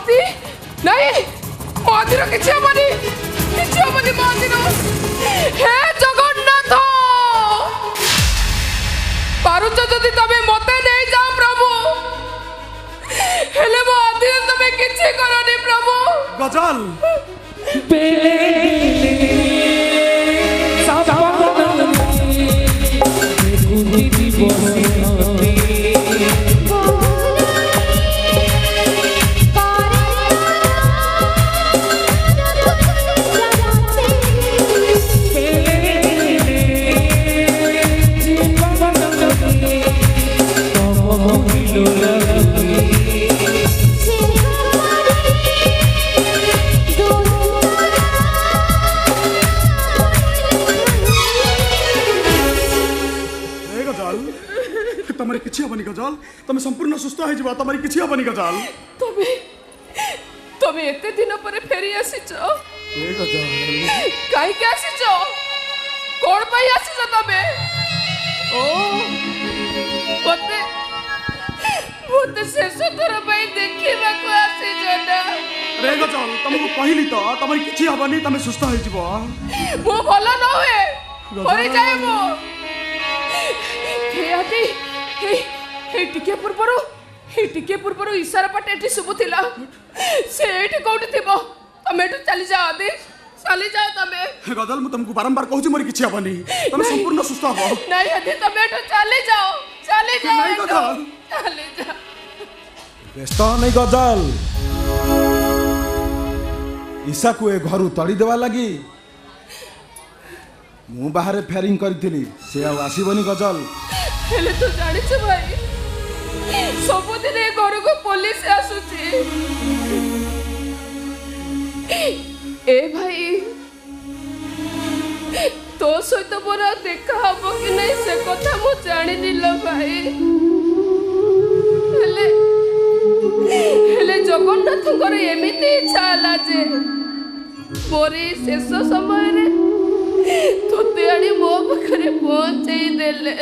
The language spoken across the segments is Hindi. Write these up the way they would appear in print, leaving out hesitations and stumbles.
आदि नहीं मो आदि किसी हेनी किसी हेनी मो आदि हे जगन्नाथ पारुच जदि तबे मते नहीं जाओ प्रभु हेले मो आदि तबे किसी करनी प्रभु गजल तमरे किछि हबनी गजल तमे संपूर्ण सुस्थ हो जिबा तमरे किछि हबनी गजल तबे तबे एते दिन पर फेरी आसीचो ए गजल काई के आसीचो कोन पई आसीचो तबे ओ मते शेष थोर पई देखिबा को आसीचो ना रे गजल तुमको कहली तो तमरे किछि हबनी तमे सुस्थ हो जिबो मो भलो न होए मरि जाय मो हे आदि हे टिके पूर्वर इशारा पटे एठी सुबुथिला से एठी कोठी थिबो तमे एठु चली जाओ आदि चली जाओ तमे गजल मु तुमको बारंबार कहूची मोर किछि हबनी तमे संपूर्ण सुस्थ हो नहीं आदि तमे एठु चली जाओ नहीं गजल चली जाओ व्यस्त नहीं गजल ईशा को ए घरु तड़ी देवा लगी मु बाहर फेरिंग करथिली से आ आसीबनी गजल हेले तू जानि छ भाई सब दिन ए घर को पुलिस आसुची ए भाई तो सहित मोर देखा हम कि नहीं से कथा मु जानि निलो भाई हेले जगन्नाथ करे एमिति इच्छा हला जे मोरी शेष समय रे तोते आनी मो पाखरे पहुंचाई देले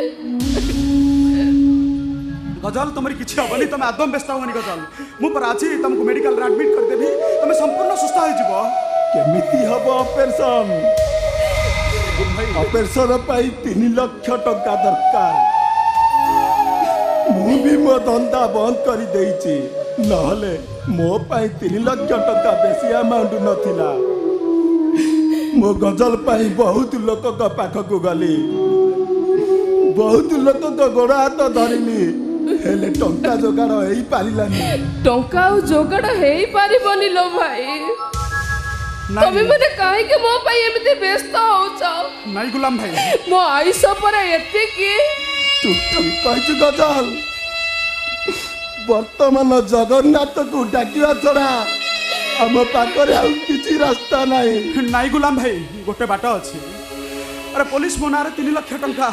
गजल तमरी किछि हबनी तमे आदम व्यस्त होनी गजल मु पर आछि तुमको मेडिकल रे एडमिट कर देबी तमे संपूर्ण सुस्थ हो जिवो केमिति हबो ऑपरेशन पाई 3 लाख टका दरकार मु भी मो धंदा बंद करी देइछि नहले मो पाई 3 लाख टका बेसी अमाउंट नथिला मो गजल पाई बहुत लोक का पाख को गली बहुत लोक का गोड़ हाथ धरिली हेले टंका जोगाड़ हेई पारिलानी टंका जोगाड़ हेई पारिबनी लो भाई तबे मने काहे के मो पाई एमिति व्यस्त होउछ नहीं गुलाम भाई मो आइस पर एते की चुप कहछु गजल वर्तमान जगन्नाथ को डाकिवा छड़ा हम पाखरे आ किछि रास्ता नहीं गुलाम भाई गोटे बाट अछि अरे पुलिस मोनारे 3 लाख टंका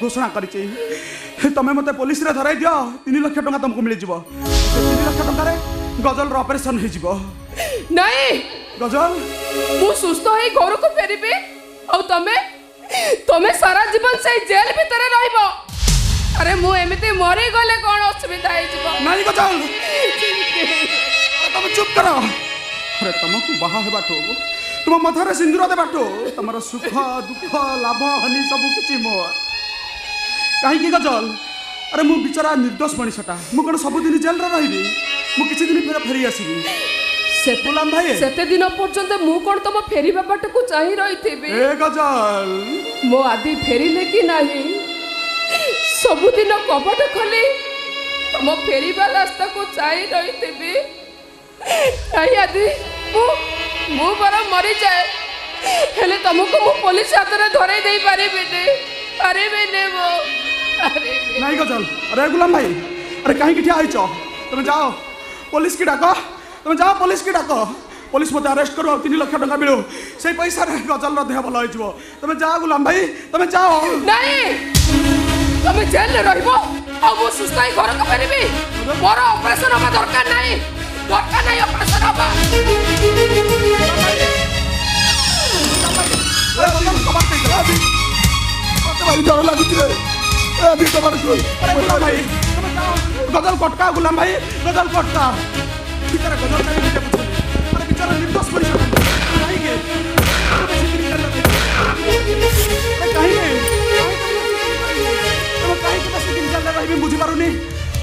घोषणा करिछि तमे मते पुलिस रे धराई दियो 3 लाख टंका तुमको मिल जिवो 3 लाख टंका रे गजल रो ऑपरेशन हे जिवो नहीं गजल मु सुस्त होई घर को फेरिबे औ तमे सारा जीवन से जेल भीतर रहइबो अरे मु एमिति मरि गले कोन असुविधा हे जिवो नहीं गजल तुम चुप करो अरे तुमको बाहा हे बाटो तुम मथारे सिंदूर दे बाटो तमरो सुख दुख लाभ हानि सब किछि मोर काहे की गजल अरे मु बिचारा निर्दोष मनीषटा मु कोन सब दिन जेल रे रहिबी मु किछि दिन फेर फेरी आसीबी से गुलाम भाई सेते दिन पर्यंत मु कोन तम फेरीबा बाट को चाहि रहिथिबे ए गजल मो आदि फेरिले कि नाही सब दिन कपट खोली तम फेरीबा रास्ता को चाहि रहिथिबे आई आदि मु बरा मरि जाए हेले तुमको मु पुलिस हाथ रे धरै देई पारिबे ने मो अरे नहीं गजल अरे गुलाम भाई अरे कहीं किठिया आइछो तुम जाओ पुलिस की डाको तुम जाओ पुलिस की डाको पुलिस मते अरेस्ट करो 3 लाख टका मिलो से पैसा रे गजल रो देह भलो होइजबो तुम जाओ गुलाम भाई तुम जाओ नहीं तुम जेल रे रहबो आ मु सुस्ताई घर को फेरिबी मोर ऑपरेशन होबा दरकार नहीं ऑपरेशन होबा भाई डर लागुची रे अभी तो भाई गजल कटका गुलाम भाई गजल कटका बिचारा गजल काहे बिटे बुझली अरे बिचारा निर्दोष मनीष काहे के बेसी दिन कर अरे काहे काहे के बेसी दिन कर रही बुझी पारुनी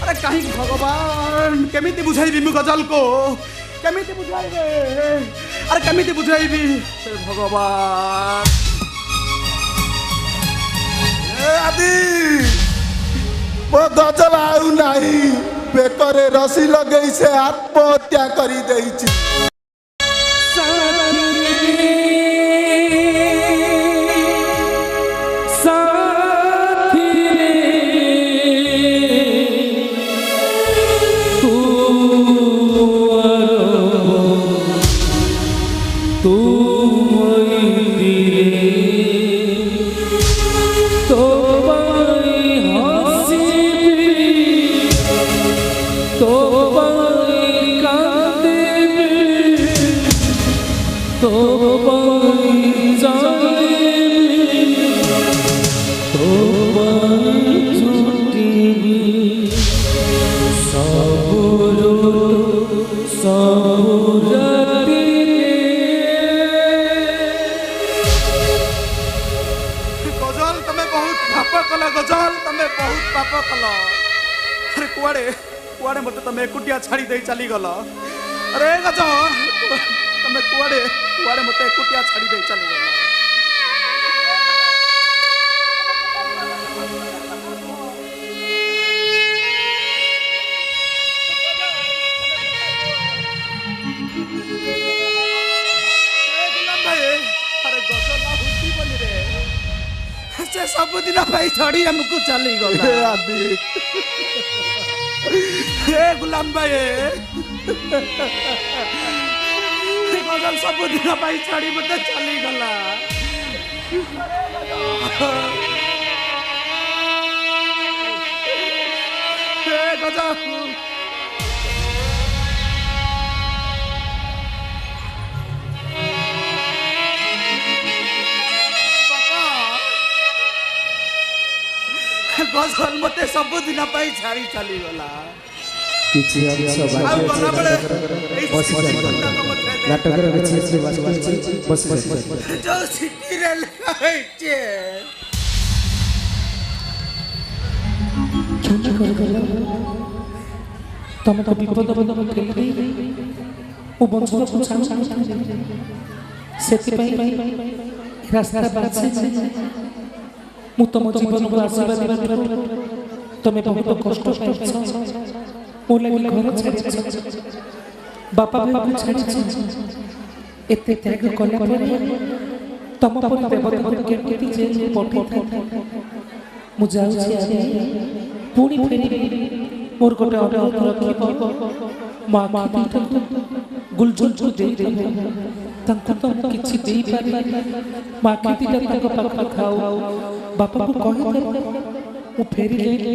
अरे काहे भगवान केमिति बुझाइबी मु गजल को केमिति बुझाइबे अरे केमिति बुझाइबी हे भगवान आदि वो गजल आउ नहीं बेकरे रसी लगे से आत्महत्या करी देइछि कुआड़े मत तमे एकुटिया छाड़ी दे चली गल अरे गजल तमे कुआड़े मत एकुटिया छाड़ी दे चली गल अरे गजल हुसी बोली रे से सब दिन भाई छड़ी हमको चली गल आदि हे गुलाम भाई गजल सब दिन भाई छाड़ी मत चली गला हे गजल गजल मते सब दिन पाई छाड़ी चली गला किछि अंश नाटकर किछि बस जो सिटी रे लइचे क्षमा कर तम को विपद के ओ बंश को छान सेति पई रास्ता बात मु तुम जीवन को आशीर्वाद तमे बहुत कष्ट पाइछ ओ लागि घर छाड़ी बापा भाई को छाड़ी एते त्याग कला पर तम पर देवता केमिति जे पठे मु जाऊ छी पुणी फेरी मोर गोटे अनुरोध रखिब माँ गुलजुल जो दे तांको तो किछि देई पारि माँ कितिटा तांको पाखा खाओ बापा को कहि मु फेरी ले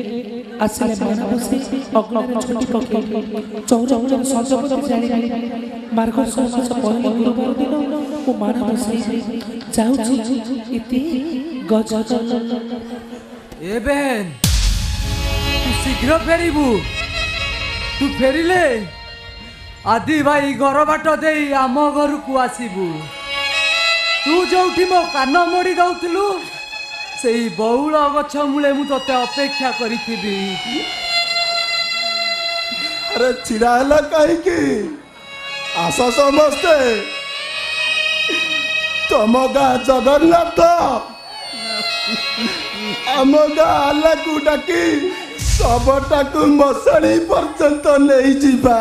आसले माना बसे अग्नि छोटी पके चौरा सजपति जाली मार्ग समास पहले गुरुवार दिन मु माना बसे जाऊ छी इति गजल ए बेन तू शीघ्र फेरबू तू फेरिले आदि भाई घर बाट दे आम घर को आसबू तू जो मो कान मोड़ी दौलु से बउल गछ मूले मु तते अपेक्षा करी अरे चिराला कहीं की आस समस्ते तुम गाँ जगन्नाथ आम गाँ आला को डाकी सबटा को मशाणी पर्यंत नहीं जीवा